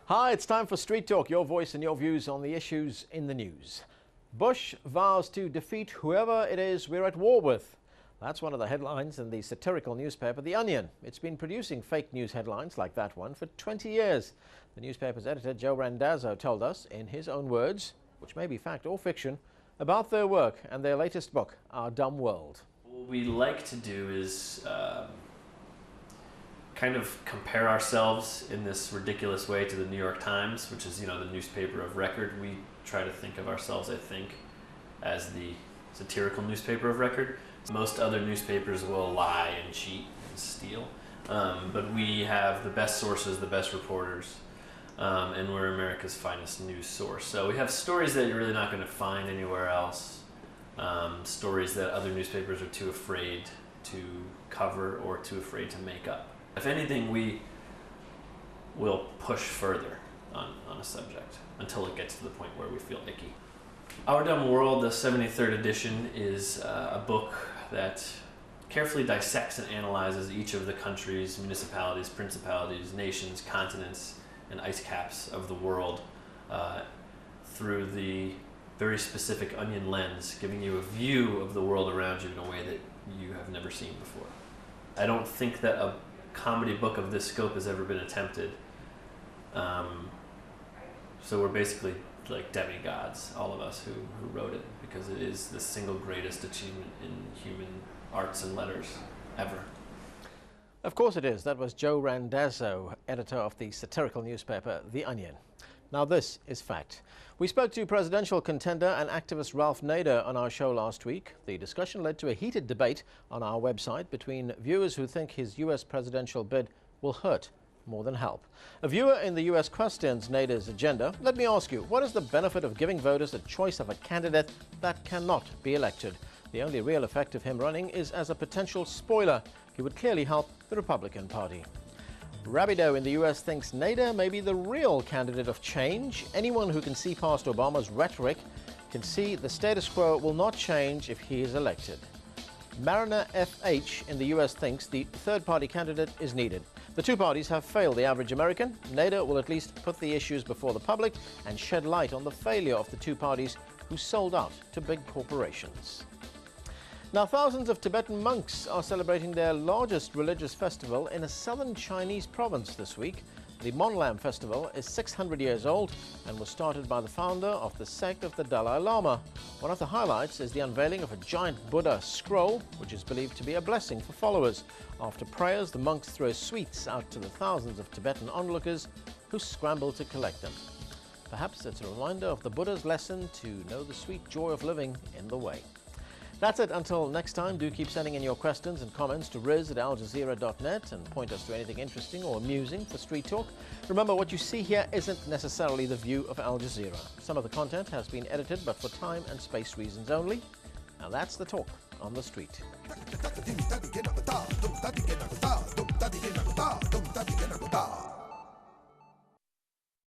Hi, it's time for Street Talk, your voice and your views on the issues in the news. Bush vows to defeat whoever it is we're at war with. That's one of the headlines in the satirical newspaper The Onion. It's been producing fake news headlines like that one for 20 years. The newspaper's editor, Joe Randazzo, told us, in his own words, which may be fact or fiction, about their work and their latest book, Our Dumb World. What we like to do is kind of compare ourselves in this ridiculous way to the New York Times, which is, the newspaper of record. We try to think of ourselves, I think, as the satirical newspaper of record. Most other newspapers will lie and cheat and steal, but we have the best sources, the best reporters, and we're America's finest news source. So we have stories that you're really not going to find anywhere else, stories that other newspapers are too afraid to cover or too afraid to make up. If anything, we will push further on a subject until it gets to the point where we feel icky. Our Dumb World, the 73rd edition, is a book that carefully dissects and analyzes each of the countries, municipalities, principalities, nations, continents, and ice caps of the world through the very specific Onion lens, giving you a view of the world around you in a way that you have never seen before. I don't think that a comedy book of this scope has ever been attempted. So we're basically like demigods, all of us who wrote it, because it is the single greatest achievement in human arts and letters ever. Of course it is. That was Joe Randazzo, editor of the satirical newspaper The Onion. Now this is fact. We spoke to presidential contender and activist Ralph Nader on our show last week. The discussion led to a heated debate on our website between viewers who think his US presidential bid will hurt more than help. A viewer in the US questions Nader's agenda. Let me ask you, what is the benefit of giving voters a choice of a candidate that cannot be elected? The only real effect of him running is as a potential spoiler. He would clearly help the Republican Party. Rabido in the US thinks Nader may be the real candidate of change. Anyone who can see past Obama's rhetoric can see the status quo will not change if he is elected. Mariner FH in the US thinks the third-party candidate is needed. The two parties have failed the average American. Nader will at least put the issues before the public and shed light on the failure of the two parties who sold out to big corporations. Now, thousands of Tibetan monks are celebrating their largest religious festival in a southern Chinese province this week. The Monlam Festival is 600 years old and was started by the founder of the sect of the Dalai Lama. One of the highlights is the unveiling of a giant Buddha scroll, which is believed to be a blessing for followers. After prayers, the monks throw sweets out to the thousands of Tibetan onlookers who scramble to collect them. Perhaps it's a reminder of the Buddha's lesson to know the sweet joy of living in the way. That's it. Until next time, do keep sending in your questions and comments to riz@aljazeera.net and point us to anything interesting or amusing for Street Talk. Remember, what you see here isn't necessarily the view of Al Jazeera. Some of the content has been edited, but for time and space reasons only. Now that's the talk on the street.